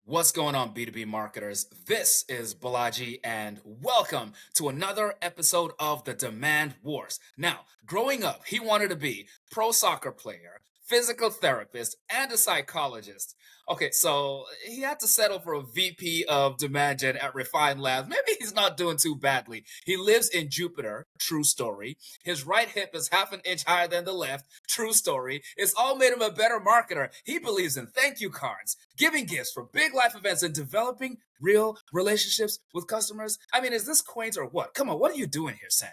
What's going on, B2B marketers? This is Balaji, and welcome to another episode of the Demand Wars. Now, growing up, he wanted to be pro soccer player, physical therapist, and a psychologist. Okay, so he had to settle for a VP of demand gen at Refined Labs. Maybe he's not doing too badly. He lives in Jupiter, true story. His right hip is half an inch higher than the left, true story. It's all made him a better marketer. He believes in thank you cards, giving gifts for big life events, and developing real relationships with customers. I mean, is this quaint or what? Come on, what are you doing here, Sam?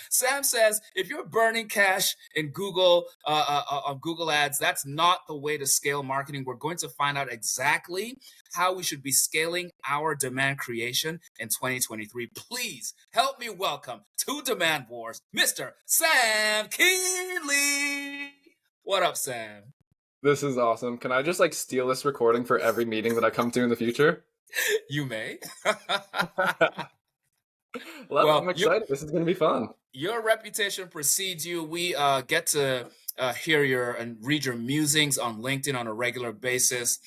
Sam says if you're burning cash in Google on Google Ads, that's not the way to scale marketing. We're going to find out exactly how we should be scaling our demand creation in 2023. Please help me welcome to Demand Wars, Mr. Sam Kuehnle. What up, Sam? This is awesome. Can I just steal this recording for every meeting that I come to in the future? You may. Well, Well, I'm excited. This is going to be fun. your reputation precedes you. We get to hear your and read your musings on LinkedIn on a regular basis.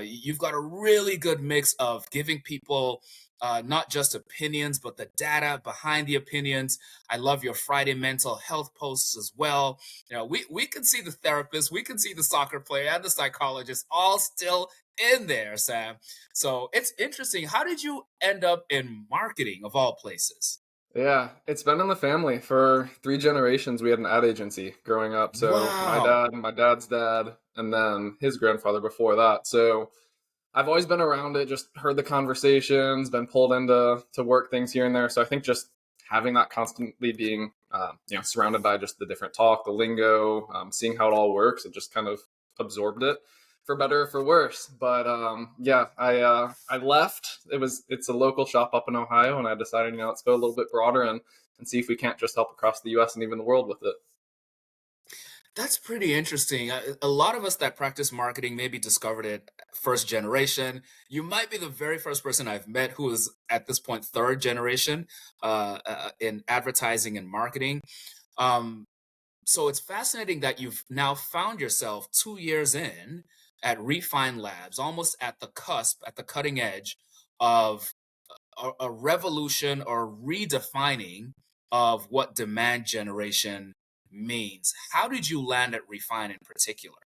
You've got a really good mix of giving people not just opinions, but the data behind the opinions. I love your Friday mental health posts as well. You know, we can see the therapist, we can see the soccer player and the psychologist all still in there, Sam. So it's interesting. How did you end up in marketing of all places? Yeah, it's been in the family for 3 generations. We had an ad agency growing up. So Wow. my dad's dad, and then his grandfather before that. So I've always been around it, just heard the conversations, been pulled into to work things here and there. So I think just having that constantly being, surrounded by just the different talk, the lingo, seeing how it all works, it just kind of absorbed it for better or for worse. But yeah, I left. It's a local shop up in Ohio, and I decided, let's go a little bit broader and see if we can't just help across the U.S. and even the world with it. That's pretty interesting. A lot of us that practice marketing maybe discovered it first generation. You might be the very first person I've met who is at this point third generation in advertising and marketing. Um, so it's fascinating that you've now found yourself 2 years in at Refine Labs, almost at the cusp, at the cutting edge of a revolution or redefining of what demand generation means. How did you land at Refine in particular?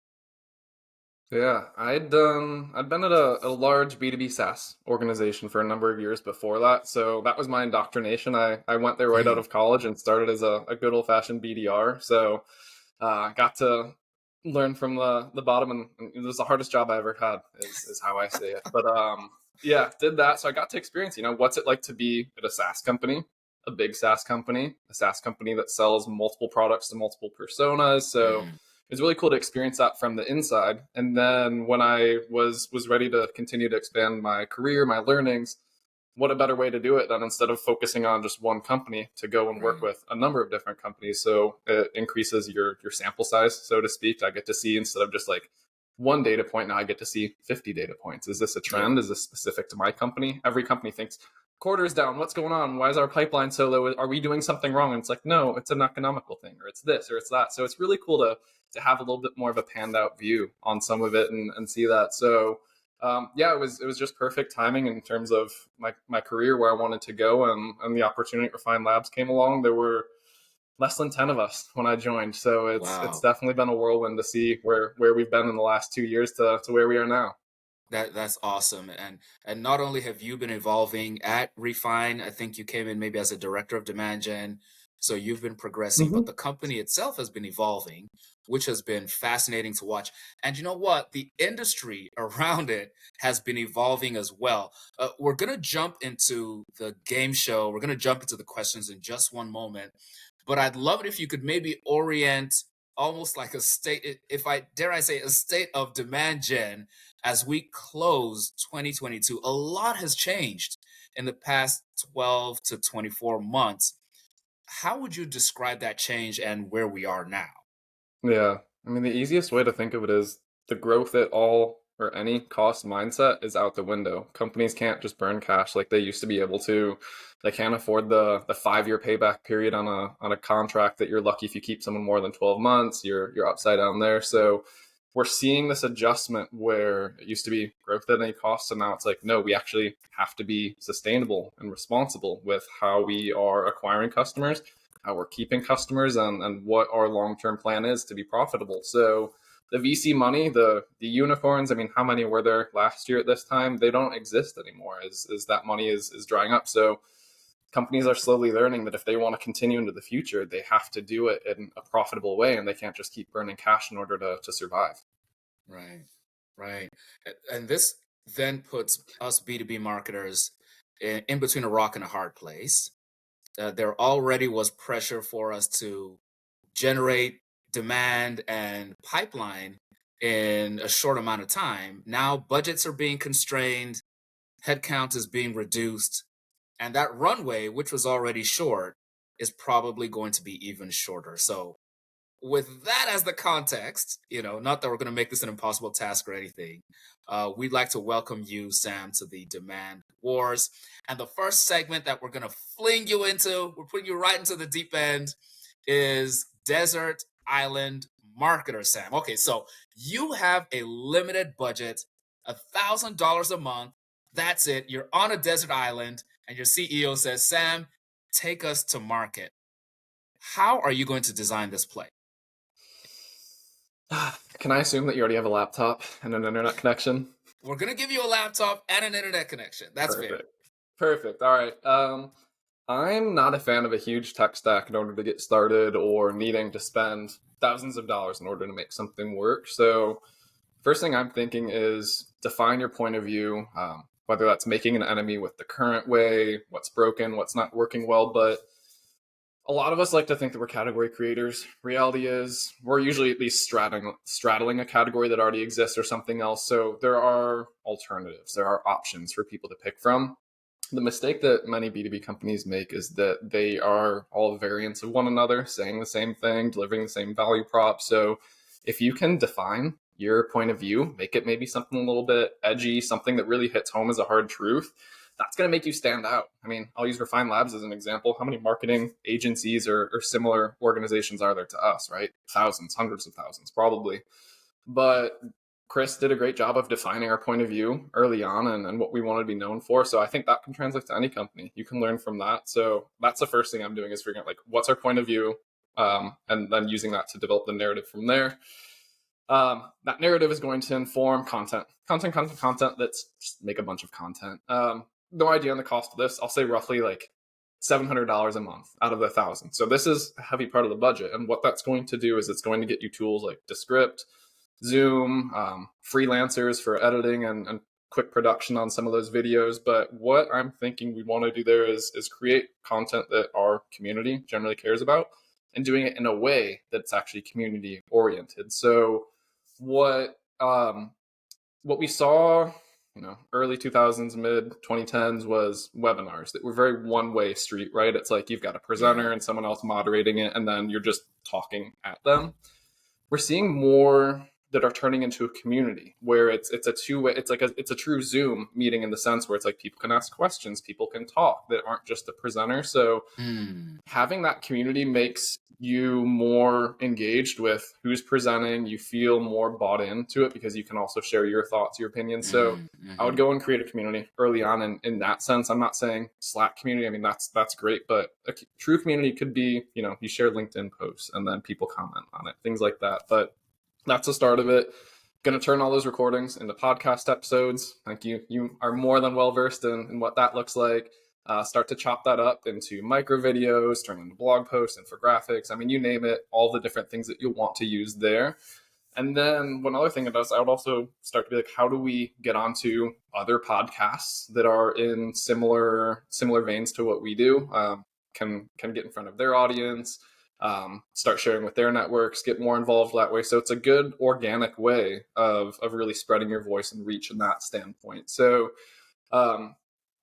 Yeah, I'd been at a large B2B SaaS organization for a number of years before that. So that was my indoctrination. I went there right out Mm, of college and started as a good old fashioned BDR. So got to learn from the bottom, and it was the hardest job I ever had, is how I say it. But yeah, did that. So I got to experience, what's it like to be at a SaaS company, a big SaaS company, a SaaS company that sells multiple products to multiple personas. So mm, it's really cool to experience that from the inside. And then when I was ready to continue to expand my career, my learnings, what a better way to do it than instead of focusing on just one company to go and work right. with a number of different companies. So it increases your sample size, so to speak. I get to see, instead of just one data point, now I get to see 50 data points. Is this a Yeah. trend? Is this specific to my company? Every company thinks quarter's down. What's going on? Why is our pipeline so low? Are we doing something wrong? And it's like, no, it's an economical thing, or it's this, or it's that. So it's really cool to have a little bit more of a panned out view on some of it, and see that. So yeah, it was just perfect timing in terms of my career, where I wanted to go, and the opportunity at Refine Labs came along. There were less than 10 of us when I joined, so it's Wow. definitely been a whirlwind to see where we've been in the last 2 years to where we are now. That's awesome. And not only have you been evolving at Refine, I think you came in maybe as a director of demand gen. So you've been progressing, but Hmm. the company itself has been evolving, which has been fascinating to watch. And you know what? The industry around it has been evolving as well. We're going to jump into the game show. We're going to jump into the questions in just one moment. But I'd love it if you could maybe orient almost like a state, if I dare I say, a state of demand gen as we close 2022. A lot has changed in the past 12 to 24 months. How would you describe that change and where we are now? Yeah. I mean, the easiest way to think of it is the growth at all or any cost mindset is out the window. Companies can't just burn cash like they used to be able to. They can't afford the 5 year payback period on a contract that you're lucky if you keep someone more than 12 months. You're upside down there. So we're seeing this adjustment where it used to be growth at any cost, and now it's like, no, we actually have to be sustainable and responsible with how we are acquiring customers, how we're keeping customers, and what our long-term plan is to be profitable. So the VC money, the unicorns, I mean, how many were there last year at this time? They don't exist anymore as that money is drying up. So companies are slowly learning that if they want to continue into the future, they have to do it in a profitable way, and they can't just keep burning cash in order to survive. Right, right. And this then puts us B2B marketers in between a rock and a hard place. There already was pressure for us to generate demand and pipeline in a short amount of time. Now budgets are being constrained, headcount is being reduced, and that runway, which was already short, is probably going to be even shorter. So with that as the context, not that we're going to make this an impossible task or anything, we'd like to welcome you, Sam, to the Demand Wars. And the first segment that we're going to fling you into, we're putting you right into the deep end, is Desert Island Marketer, Sam. Okay, so you have a limited budget, $1,000 a month. That's it. You're on a desert island, and your CEO says, Sam, take us to market. How are you going to design this play? Can I assume that you already have a laptop and an internet connection? We're going to give you a laptop and an internet connection. That's fair. Perfect. All right. I'm not a fan of a huge tech stack in order to get started or needing to spend thousands of dollars in order to make something work. So first thing I'm thinking is define your point of view, whether that's making an enemy with the current way, what's broken, what's not working well. But a lot of us like to think that we're category creators. Reality is we're usually at least straddling a category that already exists or something else. So there are alternatives. There are options for people to pick from. The mistake that many B2B companies make is that they are all variants of one another, saying the same thing, delivering the same value prop. So if you can define your point of view, make it maybe something a little bit edgy, something that really hits home as a hard truth, that's going to make you stand out. I mean, I'll use Refine Labs as an example. How many marketing agencies or similar organizations are there to us, right? Thousands, hundreds of thousands, probably. But Chris did a great job of defining our point of view early on and what we want to be known for. So I think that can translate to any company. You can learn from that. So that's the first thing I'm doing is figuring out like what's our point of view, and then using that to develop the narrative from there. That narrative is going to inform content. Let's just make a bunch of content. No idea on the cost of this. I'll say roughly like $700 a month out of the 1,000. So this is a heavy part of the budget. And what that's going to do is it's going to get you tools like Descript, Zoom, freelancers for editing and quick production on some of those videos. But what I'm thinking we want to do there is create content that our community generally cares about and doing it in a way that's actually community oriented. So what we saw, early 2000s, mid 2010s was webinars that were very one-way street, right? It's like you've got a presenter and someone else moderating it, and then you're just talking at them. We're seeing more that are turning into a community where it's a two-way, it's a true Zoom meeting in the sense where it's like people can ask questions, people can talk that aren't just a presenter. So having that community makes you more engaged with who's presenting. You feel more bought into it because you can also share your thoughts, your opinions. So I would go and create a community early on. And in that sense, I'm not saying Slack community. I mean, that's great, but a true community could be, you share LinkedIn posts and then people comment on it, things like that. But that's the start of it. Going to turn all those recordings into podcast episodes. Thank you. You are more than well versed in what that looks like. Start to chop that up into micro videos, turn into blog posts, infographics. I mean, you name it, all the different things that you'll want to use there. And then one other thing it does, I would also start to be like, how do we get onto other podcasts that are in similar veins to what we do? Can get in front of their audience, start sharing with their networks, get more involved that way. So it's a good organic way of really spreading your voice and reach in that standpoint. So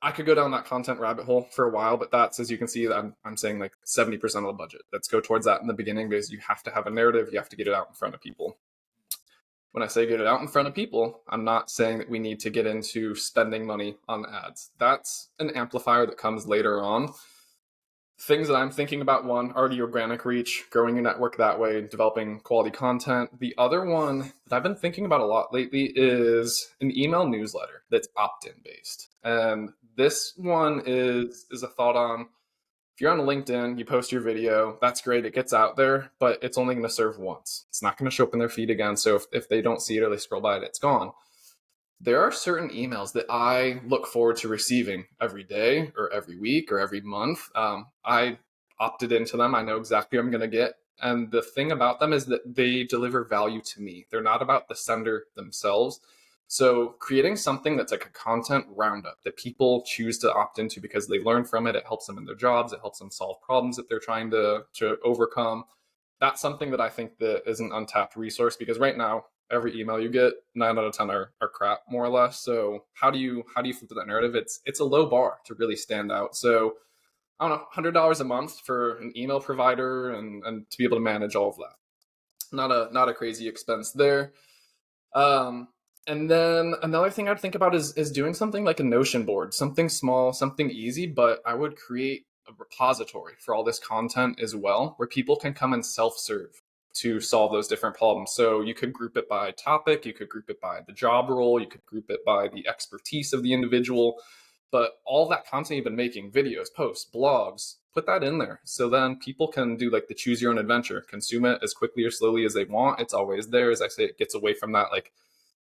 I could go down that content rabbit hole for a while, but that's, as you can see, I'm saying like 70% of the budget. Let's go towards that in the beginning because you have to have a narrative. You have to get it out in front of people. When I say get it out in front of people, I'm not saying that we need to get into spending money on ads. That's an amplifier that comes later on. things that I'm thinking about: one, already organic reach, growing your network that way, developing quality content. The other one that I've been thinking about a lot lately is an email newsletter that's opt-in based. And this one is a thought on: if you're on LinkedIn, you post your video, that's great, it gets out there, but it's only going to serve once. It's not going to show up in their feed again. So if they don't see it or they scroll by it, it's gone. There are certain emails that I look forward to receiving every day or every week or every month. I opted into them. I know exactly what I'm going to get. And the thing about them is that they deliver value to me. They're not about the sender themselves. So creating something that's like a content roundup that people choose to opt into because they learn from it, it helps them in their jobs, it helps them solve problems that they're trying to overcome. That's something that I think that is an untapped resource, because right now every email you get, 9 out of 10 are crap, more or less. So how do you flip that narrative? It's a low bar to really stand out. So I don't know, $100 a month for an email provider and to be able to manage all of that. Not a crazy expense there. Um, and then another thing I'd think about is doing something like a Notion board, something small, something easy, but I would create a repository for all this content as well, where people can come and self-serve to solve those different problems. So you could group it by topic, you could group it by the job role, you could group it by the expertise of the individual, but all that content you've been making, videos, posts, blogs, put that in there. So then people can do like the choose your own adventure, consume it as quickly or slowly as they want. It's always there. As I say, it gets away from that, like,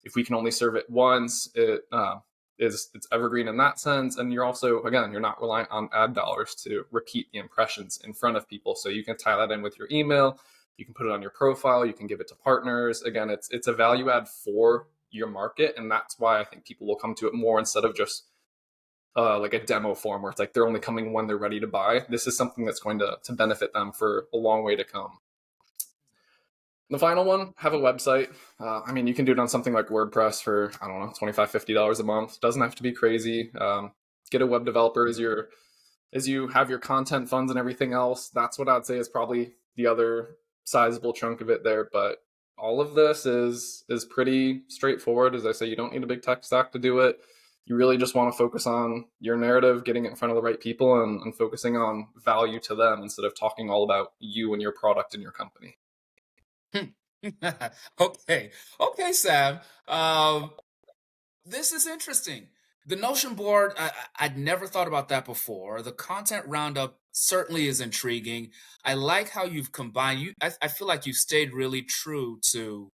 if we can only serve it once, it's evergreen in that sense. And you're also, again, you're not reliant on ad dollars to repeat the impressions in front of people. So you can tie that in with your email. You can put it on your profile. You can give it to partners. Again, it's a value add for your market, and that's why I think people will come to it more instead of just like a demo form where it's like they're only coming when they're ready to buy. This is something that's going to benefit them for a long way to come. The final one, have a website. I mean, you can do it on something like WordPress for, I don't know, $25, $50 a month. Doesn't have to be crazy. Get a web developer as you have your content funds and everything else. That's what I'd say is probably the other sizable chunk of it there. But all of this is pretty straightforward. As I say, you don't need a big tech stack to do it. You really just want to focus on your narrative, getting it in front of the right people, and focusing on value to them instead of talking all about you and your product and your company. Okay. Okay, Sam. This is interesting. The Notion board, I'd never thought about that before. The content roundup certainly is intriguing. I like how you've combined I feel like you stayed really true to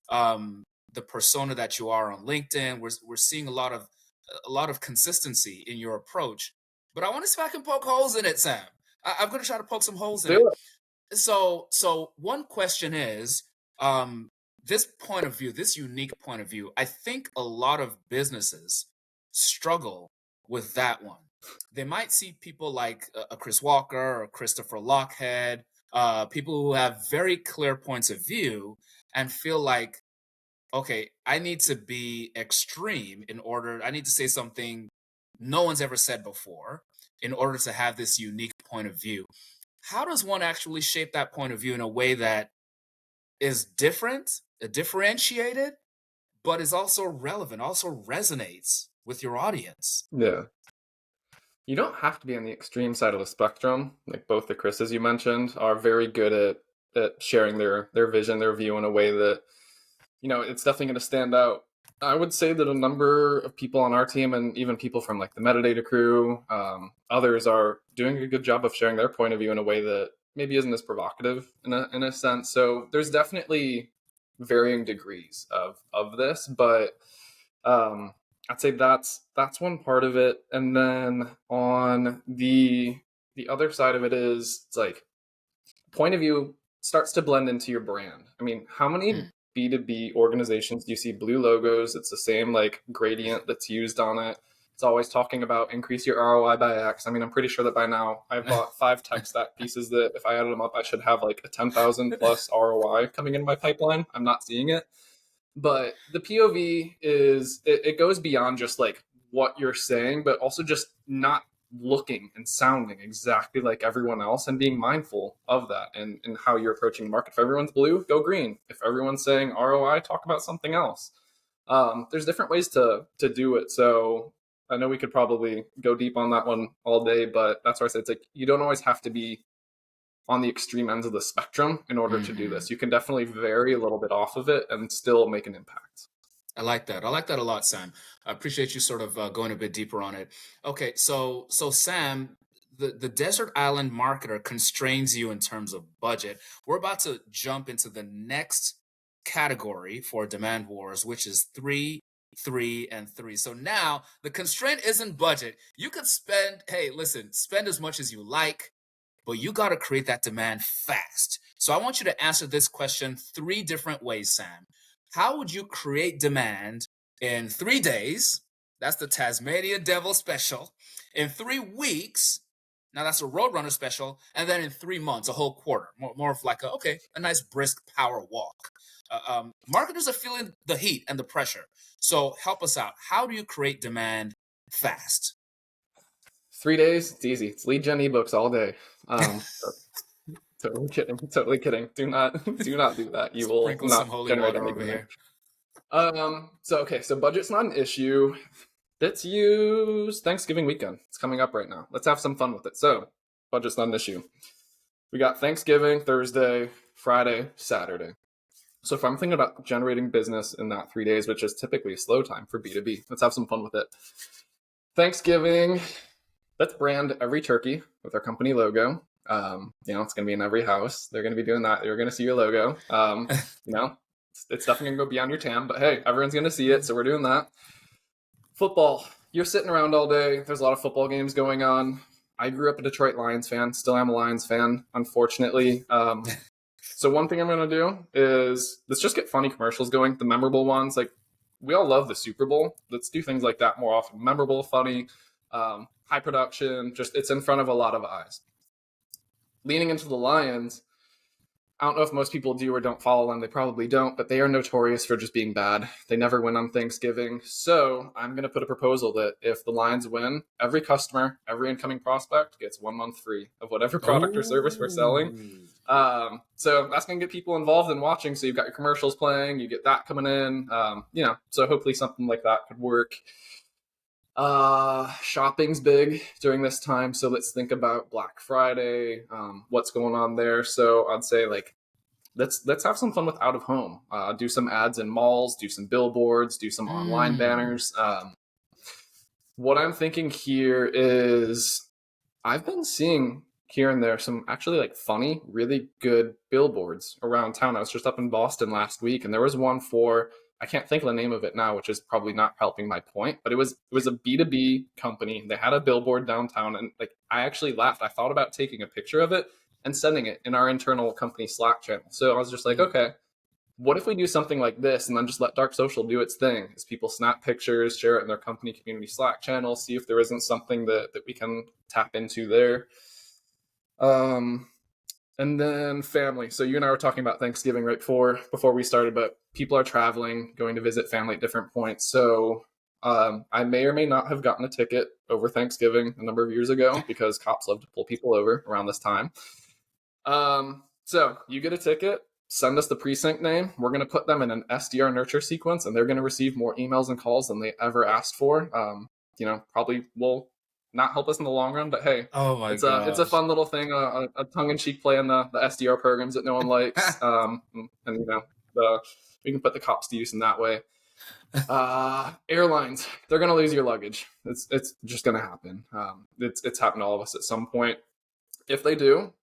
the persona that you are on LinkedIn. We're seeing a lot of consistency in your approach. But I want to see if I can poke holes in it, Sam. I'm going to try to poke some holes in it. Do it. So one question is, um, this point of view, this unique point of view. I think a lot of businesses struggle with that one. They might see people like a Chris Walker or Christopher Lochhead, people who have very clear points of view, and feel like, okay, I need to be extreme I need to say something no one's ever said before in order to have this unique point of view. How does one actually shape that point of view in a way that is different, differentiated, but is also relevant, also resonates with your audience? Yeah. You don't have to be on the extreme side of the spectrum. Like both the Chris's you mentioned are very good at sharing their vision, their view in a way that, it's definitely going to stand out. I would say that a number of people on our team, and even people from like the metadata crew, others, are doing a good job of sharing their point of view in a way that maybe isn't as provocative in a sense. So there's definitely varying degrees of this, but I'd say that's one part of it. And then on the other side of it is, it's like point of view starts to blend into your brand. I mean, how many Hmm. B2B organizations do you see blue logos? It's the same like gradient that's used on it. It's always talking about increase your ROI by X. I mean, I'm pretty sure that by now I've bought 5 tech stack pieces that if I added them up, I should have like a 10,000 plus ROI coming in my pipeline. I'm not seeing it. But the POV is, it goes beyond just like what you're saying, but also just not looking and sounding exactly like everyone else, and being mindful of that and how you're approaching the market. If everyone's blue, go green. If everyone's saying ROI, talk about something else. There's different ways to do it. So I know we could probably go deep on that one all day, but that's why I said it's like you don't always have to be on the extreme ends of the spectrum in order to do Hmm. this. You can definitely vary a little bit off of it and still make an impact. I like that. I like that a lot, Sam. I appreciate you sort of going a bit deeper on it. Okay, so Sam, the desert island marketer constrains you in terms of budget. We're about to jump into the next category for demand wars, which is three, three, and three. So now the constraint isn't budget. You could spend, hey, listen, spend as much as you like, but you got to create that demand fast. So I want you to answer this question three different ways, Sam. How would you create demand in 3 days? That's the Tasmania Devil special. In 3 weeks, now that's a Roadrunner special. And then in 3 months, a whole quarter, more of like a nice brisk power walk. Marketers are feeling the heat and the pressure. So help us out. How do you create demand fast? 3 days, it's easy. It's lead gen ebooks all day. Totally kidding. Totally kidding. Do not do that. You will Sprinkle some not holy generate water any over demand. here. So budget's not an issue. Let's use Thanksgiving weekend. It's coming up right now. Let's have some fun with it. So budget's not an issue. We got Thanksgiving Thursday, Friday, Saturday. So if I'm thinking about generating business in that 3 days, which is typically a slow time for B2B, let's have some fun with it. Thanksgiving, let's brand every turkey with our company logo. It's going to be in every house. They're going to be doing that. You're going to see your logo. It's definitely going to go beyond your TAM, but hey, everyone's going to see it. So we're doing that. Football, you're sitting around all day. There's a lot of football games going on. I grew up a Detroit Lions fan. Still am a Lions fan, unfortunately. So one thing I'm going to do is let's just get funny commercials going, the memorable ones. Like, we all love the Super Bowl. Let's do things like that more often. Memorable, funny, high production, just it's in front of a lot of eyes. Leaning into the Lions, I don't know if most people do or don't follow them. They probably don't, but they are notorious for just being bad. They never win on Thanksgiving. So I'm going to put a proposal that if the Lions win, every customer, every incoming prospect gets 1 month free of whatever product or service we're selling. So that's going to get people involved in watching. So you've got your commercials playing, you get that coming in. So hopefully something like that could work. Shopping's big during this time, so let's think about Black Friday, what's going on there. So I'd say like let's have some fun with out of home. Do some ads in malls, do some billboards, do some online banners. What I'm thinking here is I've been seeing here and there some actually like funny, really good billboards around town. I was just up in Boston last week, and there was one for I can't think of the name of it now, which is probably not helping my point, but it was a B2B company. They had a billboard downtown, and like I actually laughed. I thought about taking a picture of it and sending it in our internal company Slack channel. So I was just like, okay, what if we do something like this and then just let Dark Social do its thing? As people snap pictures, share it in their company community Slack channel, see if there isn't something that we can tap into there. And then family. So you and I were talking about Thanksgiving right before we started, but people are traveling, going to visit family at different points. So I may or may not have gotten a ticket over Thanksgiving a number of years ago because cops love to pull people over around this time. So you get a ticket, send us the precinct name. We're going to put them in an SDR nurture sequence, and they're going to receive more emails and calls than they ever asked for. Probably will not help us in the long run, but hey, Oh my it's a gosh. fun little thing, a tongue-in-cheek play on the SDR programs that no one likes, we can put the cops to use in that way. Airlines, they're gonna lose your luggage. It's just gonna happen. It's happened to all of us at some point. If they do,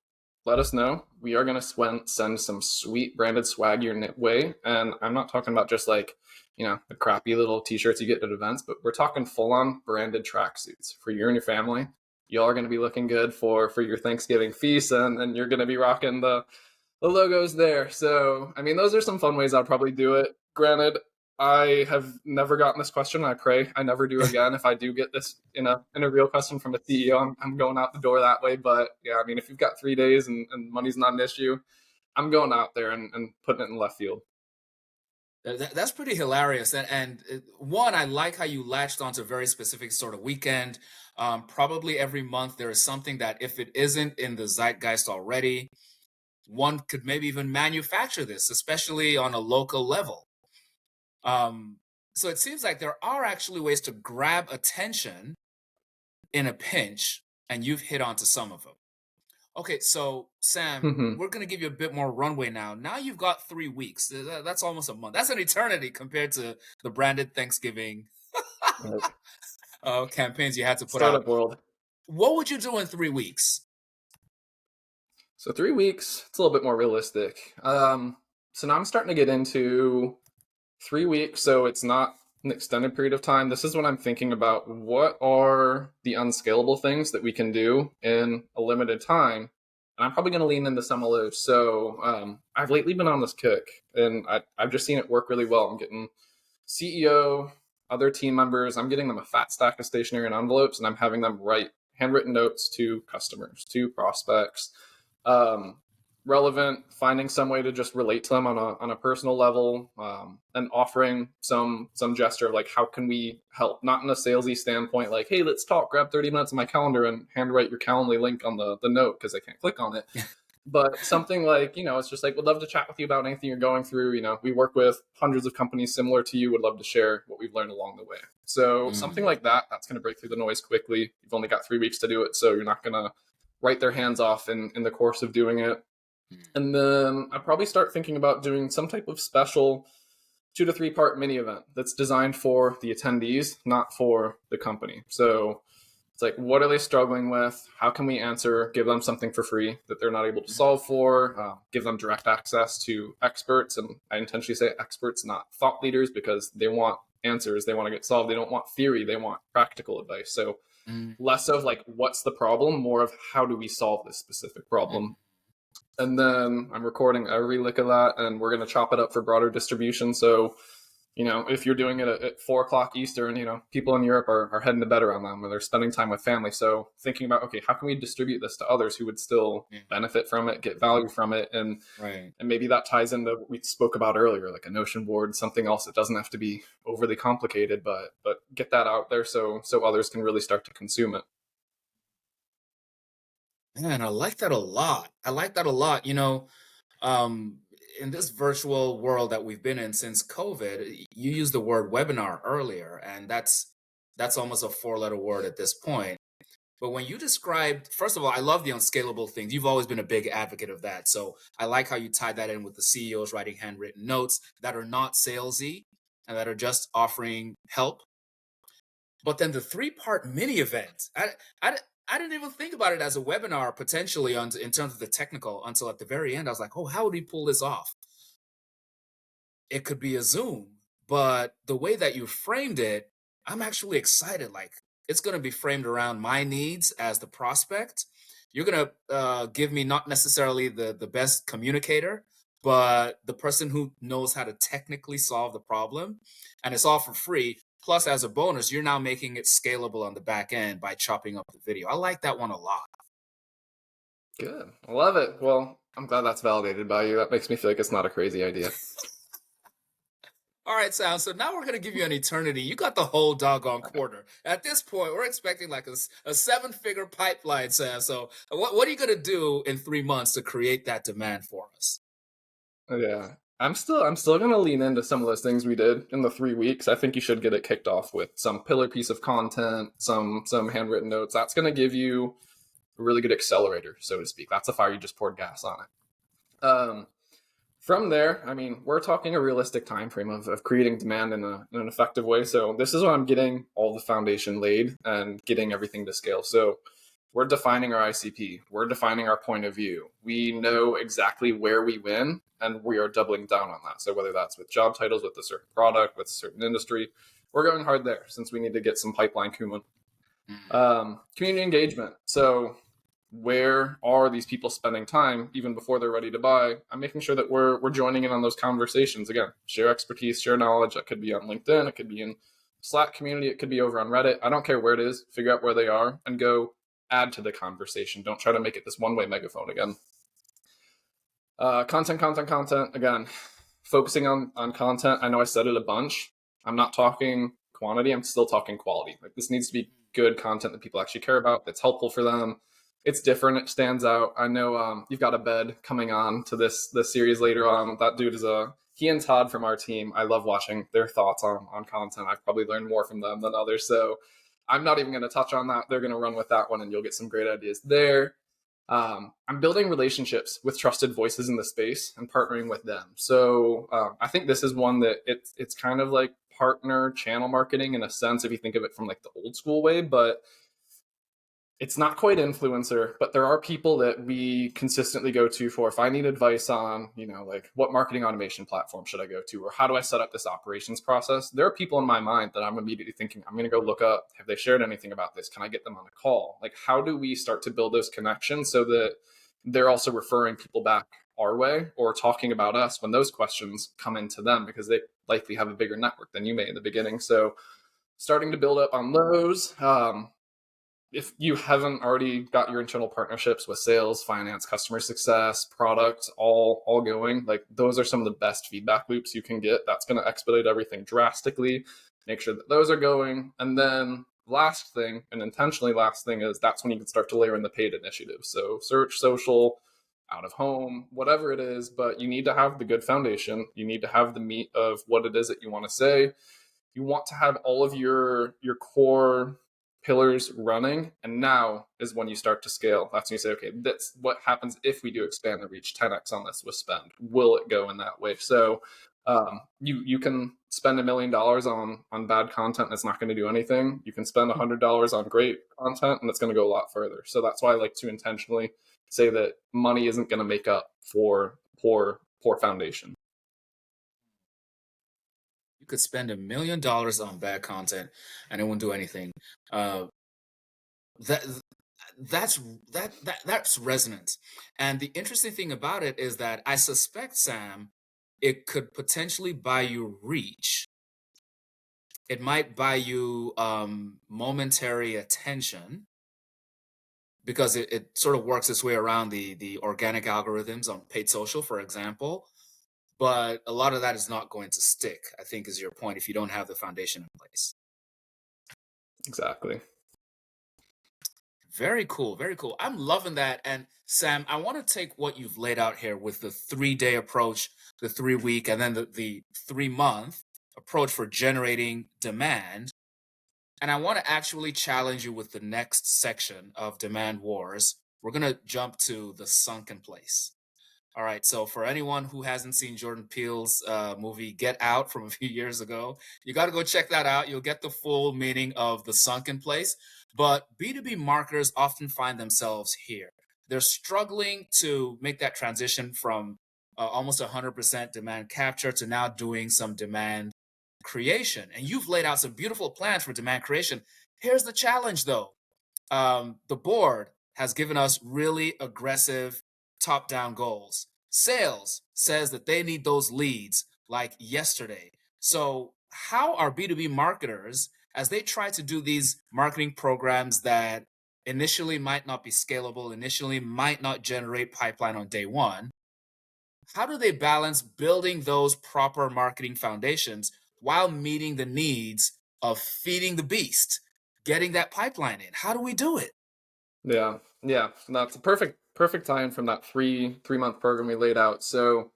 let us know. We are gonna send some sweet branded swag your way, and I'm not talking about just like the crappy little t-shirts you get at events, but we're talking full-on branded tracksuits for you and your family. Y'all are going to be looking good for your Thanksgiving feast, and you're going to be rocking the logos there. So, I mean, those are some fun ways I'd probably do it. Granted, I have never gotten this question. I pray I never do again. If I do get this in a real question from a CEO, I'm going out the door that way. But yeah, I mean, if you've got 3 days and money's not an issue, I'm going out there and putting it in left field. That's pretty hilarious. And one, I like how you latched onto a very specific sort of weekend. Probably every month there is something that if it isn't in the zeitgeist already, one could maybe even manufacture this, especially on a local level. Um, So it seems like there are actually ways to grab attention in a pinch, and you've hit onto some of them. Okay, so Sam, Hmm. we're gonna give you a bit more runway now. Now you've got 3 weeks. That's almost a month. That's an eternity compared to the branded Thanksgiving Like campaigns you had to put out. startup world. What would you do in 3 weeks? So 3 weeks, it's a little bit more realistic. So now I'm starting to get into 3 weeks, so it's not an extended period of time. This is when I'm thinking about what are the unscalable things that we can do in a limited time. And I'm probably going to lean into some of those. So I've lately been on this kick, and I've just seen it work really well. I'm getting CEO, other team members, I'm getting them a fat stack of stationery and envelopes, and I'm having them write handwritten notes to customers, to prospects, um, relevant, finding some way to just relate to them on a personal level, and offering some gesture of like, how can we help? Not in a salesy standpoint, like, hey, let's talk, grab 30 minutes of my calendar and handwrite your Calendly link on the note because I can't click on it. But something like, it's just like, would love to chat with you about anything you're going through. We work with hundreds of companies similar to you, would love to share what we've learned along the way. So something Mm, like that's going to break through the noise quickly. You've only got 3 weeks to do it, so you're not going to write their hands off in the course of doing it. mm, And then I probably start thinking about doing some type of special 2 to 3 part mini event that's designed for the attendees, not for the company. So it's like, what are they struggling with? How can we answer, give them something for free that they're not able to mm, solve for, give them direct access to experts. And I intentionally say experts, not thought leaders, because they want answers. They want to get solved. They don't want theory. They want practical advice. So mm, less of like, what's the problem? More of how do we solve this specific mm. problem? And then I'm recording every lick of that, and we're going to chop it up for broader distribution. So if you're doing it at 4 o'clock Eastern, people in Europe are heading to bed around them and they're spending time with family. So thinking about, okay, how can we distribute this to others who would still Yeah, benefit from it, get value from it? right. And maybe that ties into what we spoke about earlier, like a Notion board, something else that doesn't have to be overly complicated, but get that out there so others can really start to consume it. Man, I like that a lot. I like that a lot. Um, in this virtual world that we've been in since COVID, you used the word webinar earlier, and that's almost a four-letter word at this point. But when you described, first of all, I love the unscalable things. You've always been a big advocate of that. So I like how you tied that in with the CEOs writing handwritten notes that are not salesy and that are just offering help. But then the three-part mini event, I, I didn't even think about it as a webinar potentially in terms of the technical until at the very end. I was like, oh, how would we pull this off? It could be a Zoom, but the way that you framed it, I'm actually excited. Like it's going to be framed around my needs as the prospect. You're going to give me not necessarily the best communicator, but the person who knows how to technically solve the problem, and it's all for free. Plus, as a bonus, you're now making it scalable on the back end by chopping up the video. I like that one a lot. Good. I love it. Well, I'm glad that's validated by you. That makes me feel like it's not a crazy idea. All right, Sam. So now we're gonna give you an eternity. You got the whole doggone quarter. At this point, we're expecting like a seven-figure pipeline, Sam. So what are you gonna do in 3 months to create that demand for us? Yeah. I'm still gonna lean into some of those things we did in the 3 weeks. I think you should get it kicked off with some pillar piece of content, some handwritten notes. That's gonna give you a really good accelerator, so to speak. That's a fire you just poured gas on it. From there, I mean, we're talking a realistic time frame of creating demand in an effective way. So this is when I'm getting all the foundation laid and getting everything to scale. So we're defining our ICP. We're defining our point of view. We know exactly where we win, and we are doubling down on that. So whether that's with job titles, with a certain product, with a certain industry, we're going hard there since we need to get some pipeline cumin. Mm, Community engagement. So where are these people spending time even before they're ready to buy? I'm making sure that we're joining in on those conversations. Again, share expertise, share knowledge. That could be on LinkedIn, it could be in Slack community, it could be over on Reddit. I don't care where it is. Figure out where they are and go add to the conversation. Don't try to make it this one-way megaphone again. Content. Again, focusing on content. I know I said it a bunch. I'm not talking quantity. I'm still talking quality. Like this needs to be good content that people actually care about. That's helpful for them. It's different. It stands out. I know you've got a bed coming on to this series later on. That dude is a he and Todd from our team, I love watching their thoughts on content. I've probably learned more from them than others. So I'm not even going to touch on that. They're going to run with that one and you'll get some great ideas there. I'm building relationships with trusted voices in the space and partnering with them. So I think this is one that it's kind of like partner channel marketing in a sense, if you think of it from like the old school way, but it's not quite influencer, but there are people that we consistently go to for if I need advice on, like what marketing automation platform should I go to, or how do I set up this operations process? There are people in my mind that I'm immediately thinking, I'm going to go look up, have they shared anything about this? Can I get them on a call? Like, how do we start to build those connections so that they're also referring people back our way or talking about us when those questions come into them because they likely have a bigger network than you may in the beginning. So starting to build up on those. If you haven't already got your internal partnerships with sales, finance, customer success, product, all going, like those are some of the best feedback loops you can get. That's going to expedite everything drastically. Make sure that those are going. And then last thing, and intentionally last thing, is that's when you can start to layer in the paid initiatives. So search, social, out of home, whatever it is, but you need to have the good foundation. You need to have the meat of what it is that you want to say. You want to have all of your core pillars running, and now is when you start to scale. That's when you say, okay, that's what happens if we do expand the reach 10x on this with spend. Will it go in that way? So you can spend $1 million on bad content and it's not going to do anything. You can spend $100 on great content and it's going to go a lot further. So that's why I like to intentionally say that money isn't going to make up for poor foundation. You could spend $1 million on bad content and it won't do anything. Uh, that that's resonance. And the interesting thing about it is that I suspect, Sam, it could potentially buy you reach. It might buy you momentary attention because it sort of works its way around the organic algorithms on paid social, for example. But a lot of that is not going to stick, I think, is your point, if you don't have the foundation in place. Exactly. Very cool. Very cool. I'm loving that. And Sam, I want to take what you've laid out here with the 3-day approach, the 3-week, and then the 3-month approach for generating demand. And I want to actually challenge you with the next section of Demand Wars. We're going to jump to the sunken place. All right. So for anyone who hasn't seen Jordan Peele's movie Get Out from a few years ago, you got to go check that out. You'll get the full meaning of the sunken place. But B2B marketers often find themselves here. They're struggling to make that transition from almost 100% demand capture to now doing some demand creation. And you've laid out some beautiful plans for demand creation. Here's the challenge, though. The board has given us really aggressive top down goals. Sales says that they need those leads like yesterday. So, how are B2B marketers, as they try to do these marketing programs that initially might not be scalable, initially might not generate pipeline on day one, how do they balance building those proper marketing foundations while meeting the needs of feeding the beast, getting that pipeline in? How do we do it? Yeah, that's a perfect tie-in from that 3-month program we laid out. So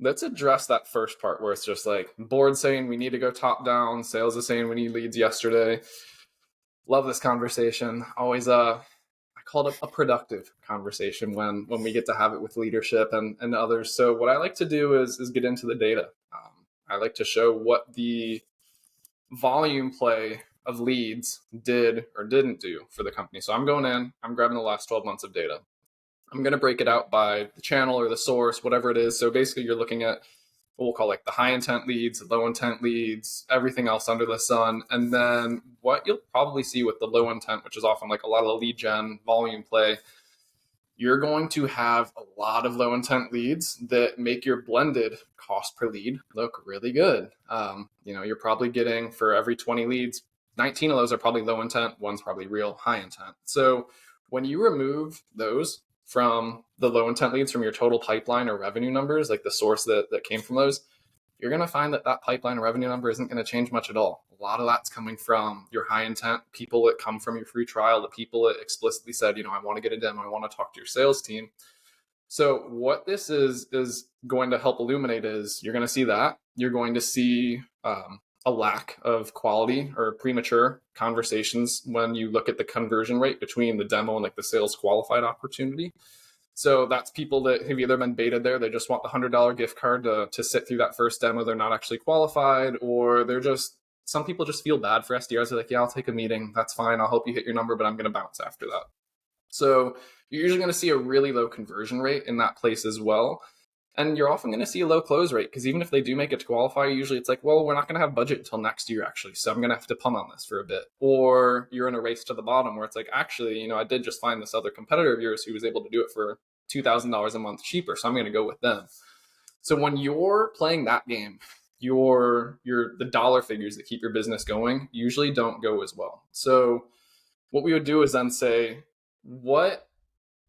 let's address that first part where it's just like board saying we need to go top down, sales is saying we need leads yesterday. Love this conversation. Always I call it a productive conversation when we get to have it with leadership and others. So what I like to do is get into the data. I like to show what the volume play of leads did or didn't do for the company. So I'm going in, I'm grabbing the last 12 months of data. I'm going to break it out by the channel or the source, whatever it is. So basically, you're looking at what we'll call like the high intent leads, the low intent leads, everything else under the sun. And then what you'll probably see with the low intent, which is often like a lot of the lead gen volume play, you're going to have a lot of low intent leads that make your blended cost per lead look really good. You're probably getting for every 20 leads, 19 of those are probably low intent, one's probably real high intent. So when you remove those from the low intent leads from your total pipeline or revenue numbers, like the source that came from those, you're going to find that pipeline revenue number isn't going to change much at all. A lot of that's coming from your high intent people that come from your free trial, the people that explicitly said, I want to get a demo, I want to talk to your sales team. So what this is going to help illuminate is you're going to see that you're going to see a lack of quality or premature conversations when you look at the conversion rate between the demo and like the sales qualified opportunity. So that's people that have either been baited there, they just want the $100 gift card to sit through that first demo, they're not actually qualified, or they're just, some people just feel bad for SDRs. They're like, yeah, I'll take a meeting, that's fine, I'll help you hit your number, but I'm going to bounce after that. So you're usually going to see a really low conversion rate in that place as well. And you're often going to see a low close rate because even if they do make it to qualify, usually it's like, well, we're not going to have budget until next year, actually. So I'm going to have to punt on this for a bit. Or you're in a race to the bottom where it's like, actually, I did just find this other competitor of yours who was able to do it for $2,000 a month cheaper. So I'm going to go with them. So when you're playing that game, the dollar figures that keep your business going usually don't go as well. So what we would do is then say, what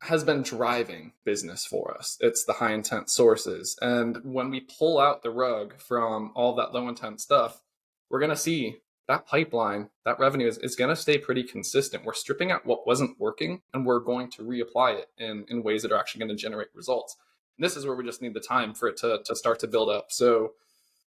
has been driving business for us? It's the high intent sources. And when we pull out the rug from all that low intent stuff, we're going to see that pipeline, that revenue is going to stay pretty consistent. We're stripping out what wasn't working and we're going to reapply it in ways that are actually going to generate results. And this is where we just need the time for it to start to build up. So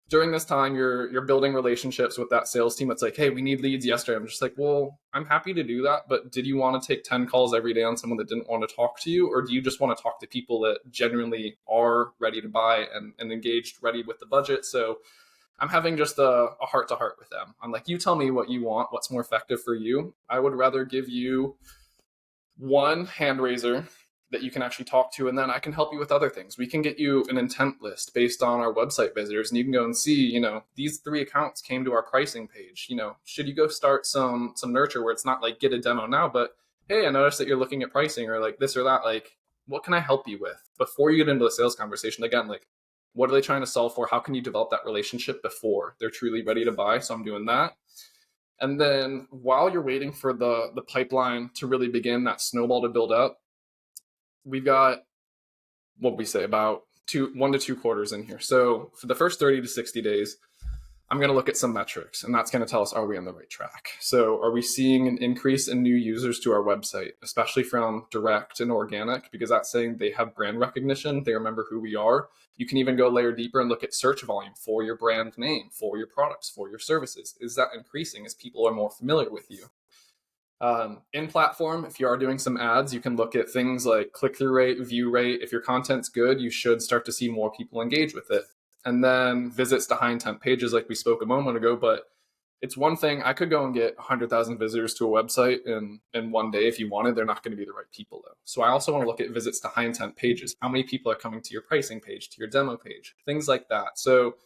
during this time, you're building relationships with that sales team. It's like, hey, we need leads yesterday. I'm just like, well, I'm happy to do that, but did you want to take 10 calls every day on someone that didn't want to talk to you? Or do you just want to talk to people that genuinely are ready to buy and engaged, ready with the budget? So I'm having just a heart to heart with them. I'm like, you tell me what you want, what's more effective for you. I would rather give you one hand raiser that you can actually talk to, and then I can help you with other things. We can get you an intent list based on our website visitors, and you can go and see, these 3 accounts came to our pricing page. Should you go start some nurture where it's not like get a demo now, but hey, I noticed that you're looking at pricing or like this or that. Like, what can I help you with before you get into the sales conversation? Again, like, what are they trying to solve for? How can you develop that relationship before they're truly ready to buy? So I'm doing that. And then while you're waiting for the pipeline to really begin, that snowball to build up, we've got, what we say, about 1 to 2 quarters in here. So for the first 30 to 60 days, I'm going to look at some metrics, and that's going to tell us, are we on the right track? So are we seeing an increase in new users to our website, especially from direct and organic, because that's saying they have brand recognition, they remember who we are. You can even go layer deeper and look at search volume for your brand name, for your products, for your services. Is that increasing as people are more familiar with you? In platform, if you are doing some ads, you can look at things like click-through rate, view rate. If your content's good, you should start to see more people engage with it. And then visits to high intent pages, like we spoke a moment ago. But it's one thing, I could go and get 100,000 visitors to a website in one day if you wanted. They're not going to be the right people though. So I also want to look at visits to high intent pages. How many people are coming to your pricing page, to your demo page, things like that. So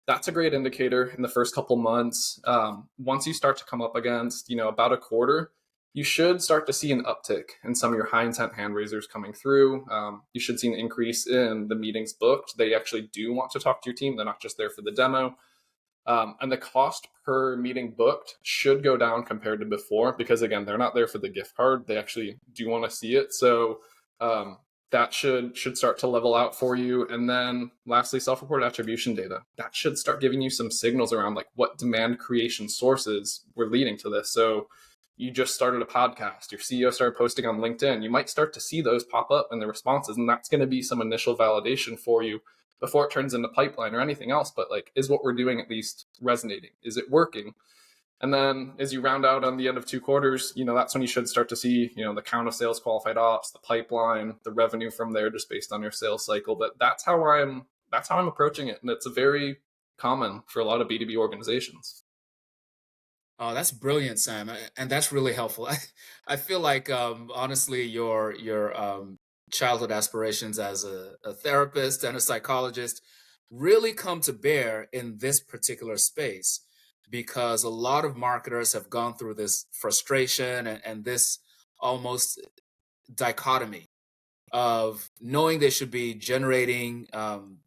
that's a great indicator in the first couple months. Once you start to come up against, about a quarter, you should start to see an uptick in some of your high intent hand raisers coming through. You should see an increase in the meetings booked. They actually do want to talk to your team. They're not just there for the demo. And the cost per meeting booked should go down compared to before because, again, they're not there for the gift card. They actually do want to see it. So that should start to level out for you. And then lastly, self-reported attribution data. That should start giving you some signals around like what demand creation sources were leading to this. So you just started a podcast, your CEO started posting on LinkedIn, you might start to see those pop up in the responses. And that's going to be some initial validation for you before it turns into pipeline or anything else. But like, is what we're doing at least resonating? Is it working? And then as you round out on the end of 2 quarters, that's when you should start to see, the count of sales qualified ops, the pipeline, the revenue from there, just based on your sales cycle. But that's how I'm approaching it. And it's a very common for a lot of B2B organizations. Oh, that's brilliant, Sam, and that's really helpful. I feel like, honestly, your childhood aspirations as a therapist and a psychologist really come to bear in this particular space because a lot of marketers have gone through this frustration and this almost dichotomy of knowing they should be generating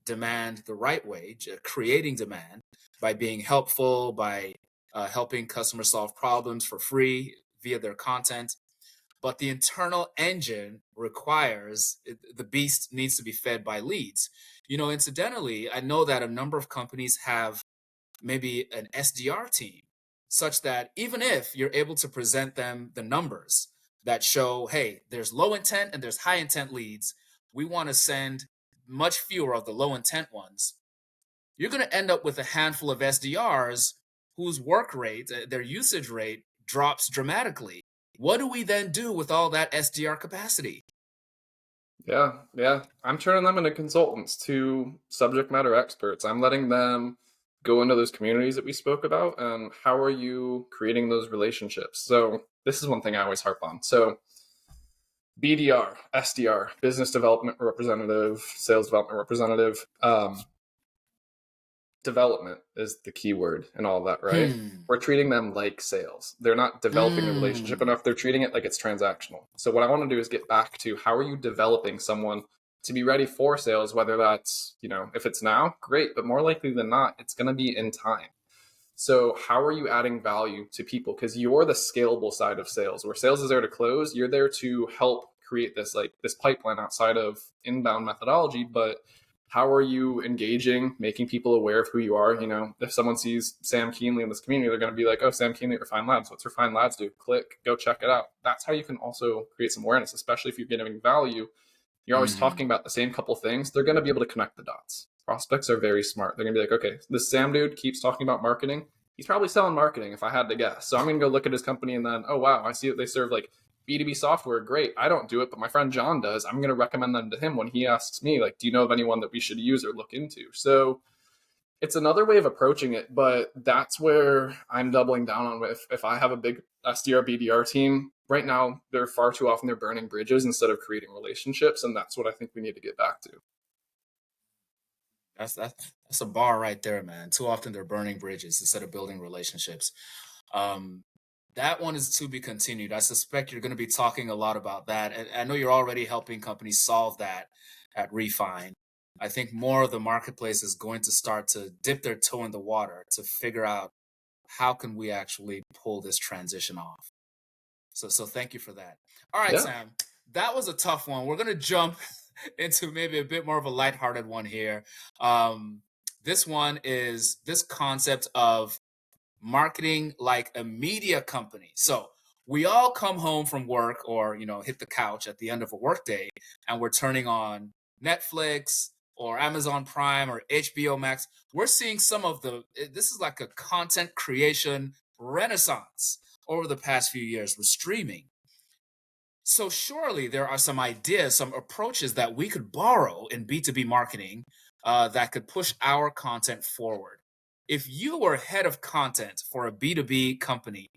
demand the right way, creating demand by being helpful, by helping customers solve problems for free via their content. But the internal engine requires the beast needs to be fed by leads. Incidentally, I know that a number of companies have maybe an SDR team, such that even if you're able to present them the numbers that show, hey, there's low intent and there's high intent leads, we want to send much fewer of the low intent ones, you're going to end up with a handful of SDRs whose work rate, their usage rate drops dramatically. What do we then do with all that SDR capacity? Yeah, yeah. I'm turning them into consultants to subject matter experts. I'm letting them go into those communities that we spoke about, and how are you creating those relationships? So this is one thing I always harp on. So BDR, SDR, business development representative, sales development representative. Development is the key word in all of that, right? Hmm. We're treating them like sales. They're not developing the relationship Mm. enough. They're treating it like it's transactional. So what I want to do is get back to, how are you developing someone to be ready for sales, whether that's, if it's now, great, but more likely than not, it's going to be in time. So how are you adding value to people? Because you're the scalable side of sales, where sales is there to close. You're there to help create this pipeline outside of inbound methodology. But how are you engaging, making people aware of who you are? If someone sees Sam Kuehnle in this community, they're going to be like, oh, Sam Kuehnle at Refined Labs. What's Refined Labs do? Click, go check it out. That's how you can also create some awareness, especially if you're giving value. You're always Hmm. talking about the same couple things. They're going to be able to connect the dots. Prospects are very smart. They're going to be like, okay, this Sam dude keeps talking about marketing. He's probably selling marketing, if I had to guess. So I'm going to go look at his company, and then, oh, wow, I see that they serve like B2B software. Great. I don't do it, but my friend John does. I'm going to recommend them to him when he asks me, like, do you know of anyone that we should use or look into? So it's another way of approaching it, but that's where I'm doubling down on. If I have a big SDR BDR team right now, they're far too often they're burning bridges instead of creating relationships, and that's what I think we need to get back to. That's a bar right there, man. Too often they're burning bridges instead of building relationships. Um, that one is to be continued. I suspect you're going to be talking a lot about that. And I know you're already helping companies solve that at Refine. I think more of the marketplace is going to start to dip their toe in the water to figure out how can we actually pull this transition off. So thank you for that. All right, Yeah. Sam, that was a tough one. We're gonna jump into maybe a bit more of a lighthearted one here. Um, this one is this concept of marketing like a media company. So we all come home from work or hit the couch at the end of a workday and we're turning on Netflix or Amazon Prime or HBO Max. We're seeing some of this is like a content creation renaissance over the past few years with streaming. So surely there are some ideas, some approaches that we could borrow in B2B marketing that could push our content forward. If you were head of content for a B2B company,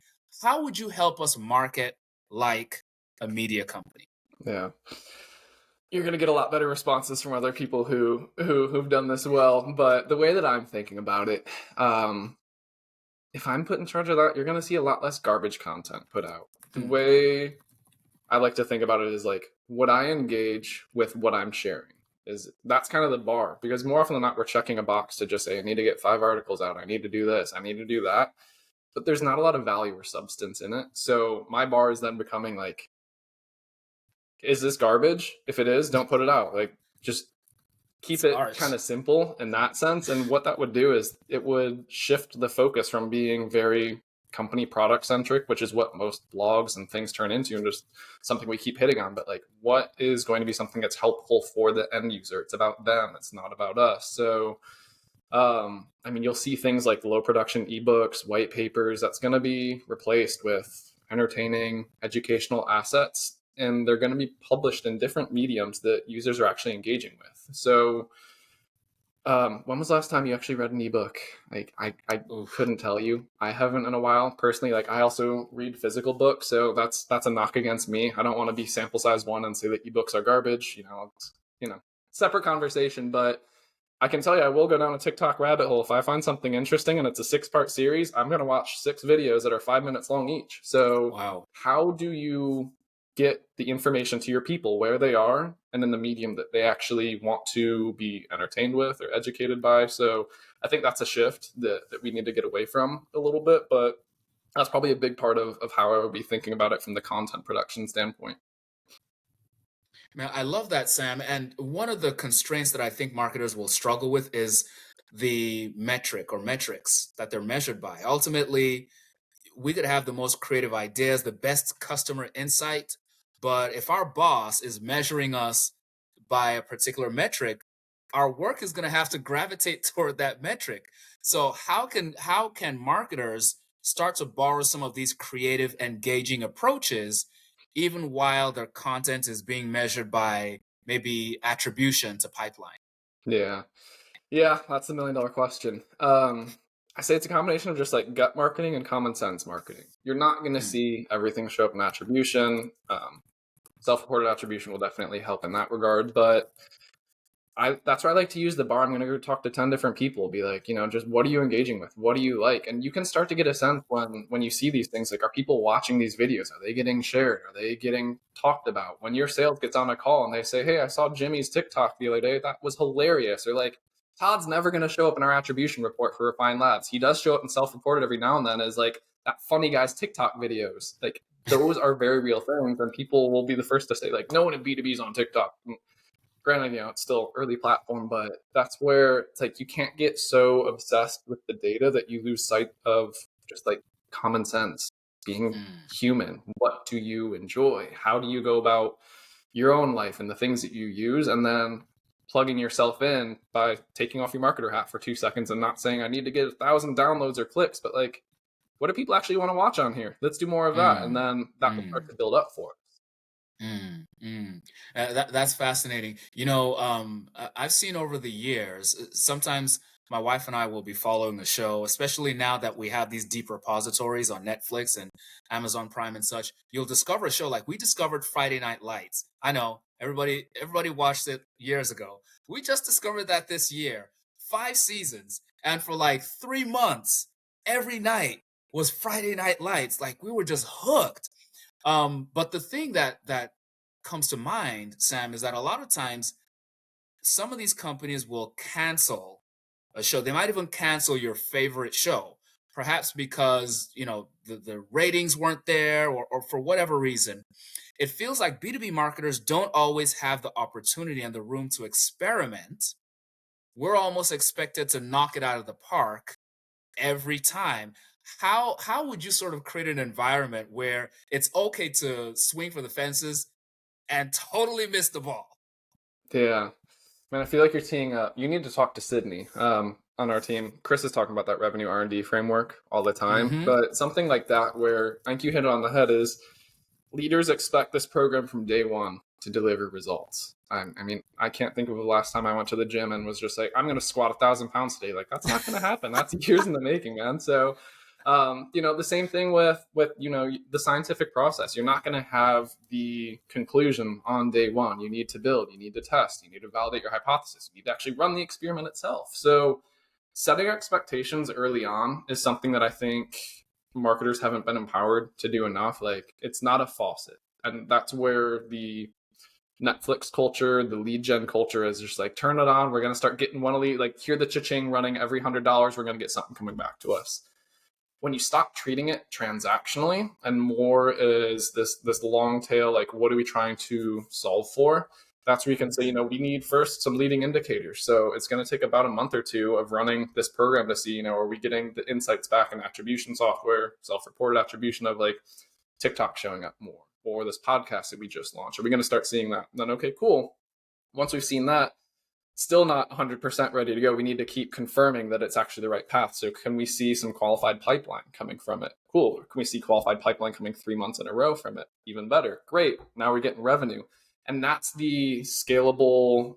how would you help us market like a media company? Yeah. You're going to get a lot better responses from other people who've done this well, but the way that I'm thinking about it, if I'm put in charge of that, you're going to see a lot less garbage content put out. The Hmm. way I like to think about it is like, would I engage with what I'm sharing? That's kind of the bar, because more often than not, we're checking a box to just say, I need to get 5 articles out. I need to do this. I need to do that. But there's not a lot of value or substance in it. So my bar is then becoming like, is this garbage? If it is, don't put it out. Like, just It's keep it kind harsh. of simple in that sense. And what that would do is it would shift the focus from being very company product centric, which is what most blogs and things turn into, and just something we keep hitting on. But like, what is going to be something that's helpful for the end user? It's about them, it's not about us. So I mean, you'll see things like low production ebooks, white papers, that's going to be replaced with entertaining educational assets, and they're going to be published in different mediums that users are actually engaging with. So when was the last time you actually read an ebook? Like, I Oof. couldn't tell you. I haven't in a while personally. Like, I also read physical books, so that's a knock against me. I don't want to be sample size one and say that ebooks are garbage. Separate conversation. But I can tell you, I will go down a TikTok rabbit hole if I find something interesting and it's a 6-part series. I'm gonna watch 6 videos that are 5 minutes long each. So Wow. how do you get the information to your people where they are and in the medium that they actually want to be entertained with or educated by? So I think that's a shift that we need to get away from a little bit, but that's probably a big part of how I would be thinking about it from the content production standpoint. Man, I love that, Sam. And one of the constraints that I think marketers will struggle with is the metric or metrics that they're measured by. Ultimately, we could have the most creative ideas, the best customer insight, but if our boss is measuring us by a particular metric, our work is going to have to gravitate toward that metric. So how can marketers start to borrow some of these creative, engaging approaches, even while their content is being measured by maybe attribution to pipeline? Yeah. Yeah, that's the million dollar question. I say it's a combination of just like gut marketing and common sense marketing. You're not going to Mm, see everything show up in attribution. Self reported attribution will definitely help in that regard. But that's why I like to use the bar. I'm going to go talk to 10 different people, be like, just what are you engaging with? What do you like? And you can start to get a sense when you see these things, like, are people watching these videos? Are they getting shared? Are they getting talked about? When your sales gets on a call and they say, hey, I saw Jimmy's TikTok the other day. That was hilarious. Or like, Todd's never going to show up in our attribution report for Refined Labs. He does show up in self-reported every now and then as like that funny guy's TikTok videos. Like, those are very real things. And people will be the first to say, like, no one in B2B is on TikTok. Granted, it's still early platform, but that's where it's like you can't get so obsessed with the data that you lose sight of just like common sense, being mm, human. What do you enjoy? How do you go about your own life and the things that you use? And then plugging yourself in by taking off your marketer hat for 2 seconds and not saying I need to get 1,000 downloads or clicks, but like, what do people actually want to watch on here? Let's do more of that. And mm, then that will start mm. to build up for us. That's fascinating. I've seen over the years, sometimes my wife and I will be following a show, especially now that we have these deep repositories on Netflix and Amazon Prime and such. You'll discover a show like we discovered Friday Night Lights. I know everybody watched it years ago. We just discovered that this year, 5 seasons, and for like 3 months, every night was Friday Night Lights. Like we were just hooked. But the thing that comes to mind, Sam, is that a lot of times some of these companies will cancel a show. They might even cancel your favorite show, perhaps because the ratings weren't there, or for whatever reason. It feels like B2B marketers don't always have the opportunity and the room to experiment. We're almost expected to knock it out of the park every time. How would you sort of create an environment where it's okay to swing for the fences and totally miss the ball? Yeah. Man, I feel like you're teeing up. You need to talk to Sydney on our team. Chris is talking about that revenue R&D framework all the time, Mm-hmm. but something like that where I think you hit it on the head is leaders expect this program from day one to deliver results. I mean, I can't think of the last time I went to the gym and was just like, I'm going to squat 1,000 pounds today. Like, that's not going to happen. That's years in the making, man. So, the same thing with the scientific process. You're not going to have the conclusion on day one. You need to build, you need to test, you need to validate your hypothesis, you need to actually run the experiment itself. So, setting expectations early on is something that I think marketers haven't been empowered to do enough. Like, it's not a faucet, and that's where the Netflix culture, the lead gen culture is just like, turn it on. We're going to start getting one of the, like, hear the cha-ching running every $100. We're going to get something coming back to us. When you stop treating it transactionally and more is this long tail, like, what are we trying to solve for? That's where you can say, we need first some leading indicators. So it's going to take about a month or two of running this program to see, are we getting the insights back in attribution software, self-reported attribution of like TikTok showing up more, or this podcast that we just launched. Are we going to start seeing that? And then, okay, cool. Once we've seen that, still not 100% ready to go. We need to keep confirming that it's actually the right path. So can we see some qualified pipeline coming from it? Cool. Can we see qualified pipeline coming 3 months in a row from it? Even better. Great. Now we're getting revenue. And that's the scalable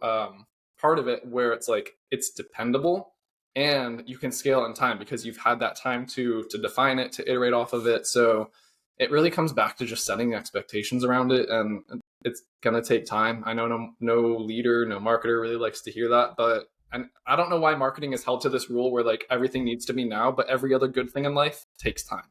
part of it, where it's like, it's dependable and you can scale in time because you've had that time to define it, to iterate off of it. So it really comes back to just setting expectations around it, and it's going to take time. I know no leader, no marketer really likes to hear that, but and I don't know why marketing is held to this rule where like everything needs to be now, but every other good thing in life takes time.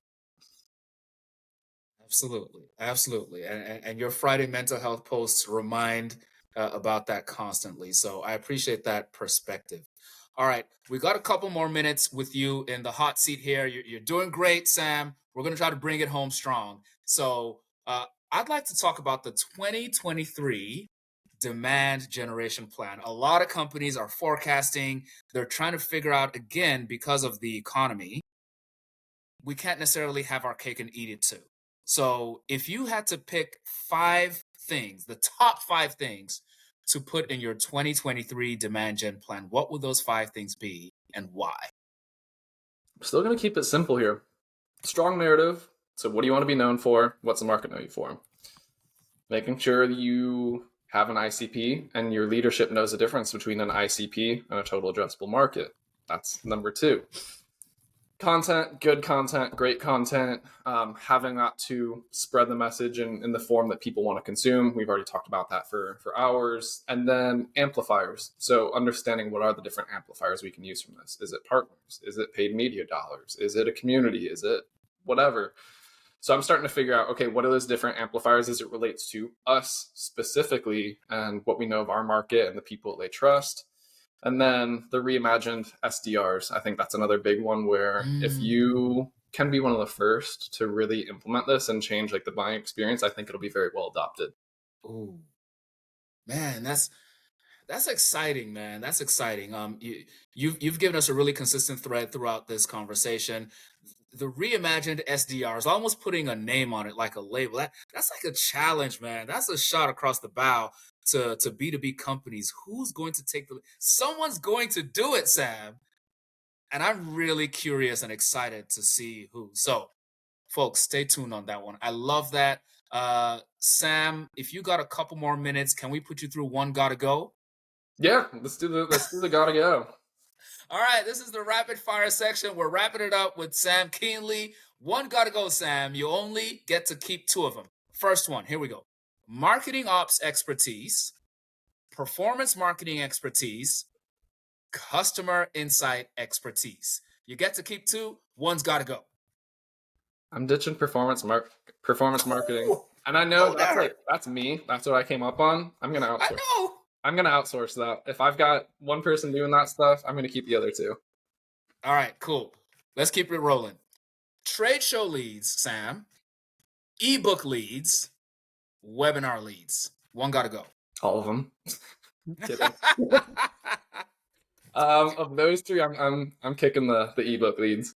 Absolutely, absolutely, and your Friday mental health posts remind about that constantly. So I appreciate that perspective. All right, we got a couple more minutes with you in the hot seat here. You're doing great, Sam. We're going to try to bring it home strong. So I'd like to talk about the 2023 demand generation plan. A lot of companies are forecasting. They're trying to figure out, again, because of the economy, we can't necessarily have our cake and eat it too. So if you had to pick 5 things, the top 5 things to put in your 2023 demand gen plan, what would those 5 things be and why? I'm still going to keep it simple here. Strong narrative. So, what do you want to be known for? What's the market know you for? Making sure that you have an ICP and your leadership knows the difference between an ICP and a total addressable market. That's number 2. Content, good content, great content, having that to spread the message in the form that people want to consume. We've already talked about that for hours. And then amplifiers. So understanding what are the different amplifiers we can use from this. Is it partners? Is it paid media dollars? Is it a community? Is it whatever? So I'm starting to figure out, okay, what are those different amplifiers as it relates to us specifically and what we know of our market and the people they trust. And then the reimagined SDRs. I think that's another big one where if you can be one of the first to really implement this and change like the buying experience, I think it'll be very well adopted. Oh, man, that's exciting, man. That's exciting. You've given us a really consistent thread throughout this conversation. The reimagined SDRs, almost putting a name on it like a label. That's like a challenge, man. That's a shot across the bow to B2B companies. Who's going to take the someone's going to do it, Sam. And I'm really curious and excited to see who. So, folks, stay tuned on that one. I love that. Sam, if you got a couple more minutes, can we put you through one gotta go? Yeah, let's do the gotta go. All right, this is the rapid fire section. We're wrapping it up with Sam Kuehnle. One gotta go, Sam. You only get to keep 2 of them. First one, here we go. Marketing ops expertise, performance marketing expertise, customer insight expertise. You get to keep 2. One's gotta go. I'm ditching performance marketing. And I know that's me. That's what I came up on. I'm gonna outsource. I know. I'm gonna outsource that. If I've got one person doing that stuff, I'm gonna keep the other 2. All right, cool. Let's keep it rolling. Trade show leads, Sam. Ebook leads, webinar leads. One gotta go. All of them. Kidding. Of those 3, I'm kicking the ebook leads.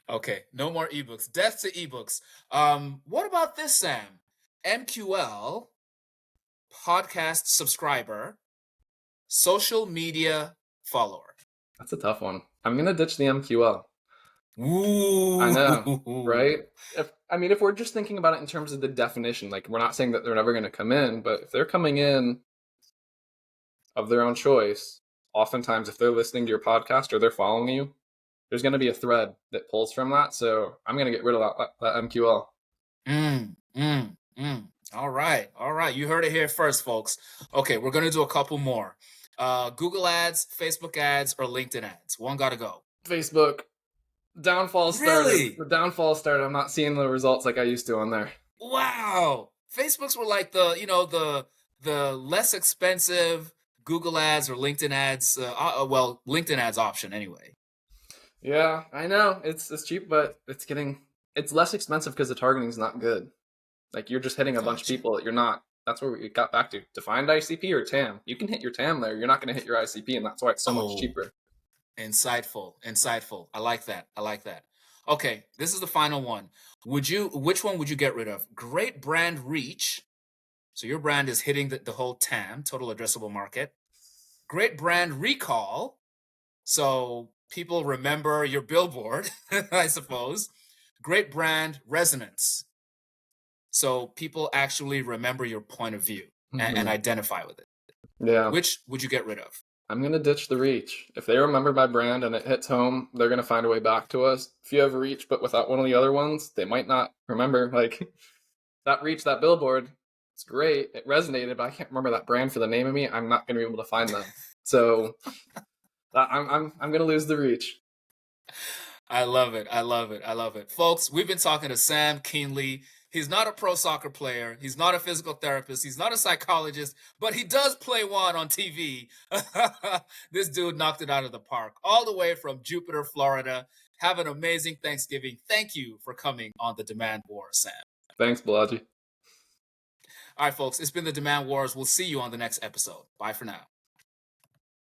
Okay, no more ebooks. Death to ebooks. What about this, Sam? MQL, podcast subscriber, social media follower. That's a tough one. I'm gonna ditch the MQL. Ooh. I know, right? If we're just thinking about it in terms of the definition, like we're not saying that they're never gonna come in, but if they're coming in of their own choice, oftentimes if they're listening to your podcast or they're following you, there's going to be a thread that pulls from that. So I'm going to get rid of that MQL. All right. You heard it here first, folks. Okay, we're going to do a couple more. Google ads, Facebook ads, or LinkedIn ads. One got to go. Facebook. Downfall started. Really? The downfall started. I'm not seeing the results like I used to on there. Wow. Facebook's were like the less expensive Google ads or LinkedIn ads. LinkedIn ads option anyway. Yeah, I know. It's cheap, but it's less expensive because the targeting is not good. Like you're just hitting a bunch of people that you're not. That's where we got back to. Defined ICP or TAM. You can hit your TAM there. You're not going to hit your ICP, and that's why it's so much cheaper. Insightful. I like that. Okay, this is the final one. Which one would you get rid of? Great brand reach. So your brand is hitting the whole TAM, total addressable market. Great brand recall. So people remember your billboard, I suppose. Great brand resonance. So people actually remember your point of view and identify with it. Yeah. Which would you get rid of? I'm going to ditch the reach. If they remember my brand and it hits home, they're going to find a way back to us. If you have reach, but without one of the other ones, they might not remember. Like that reach, that billboard, it's great. It resonated, but I can't remember that brand for the name of me. I'm not going to be able to find them. So I'm going to lose the reach. I love it. Folks, we've been talking to Sam Kuehnle. He's not a pro soccer player. He's not a physical therapist. He's not a psychologist, but he does play one on TV. This dude knocked it out of the park all the way from Jupiter, Florida. Have an amazing Thanksgiving. Thank you for coming on The Demand Wars, Sam. Thanks, Balaji. All right, folks, it's been The Demand Wars. We'll see you on the next episode. Bye for now.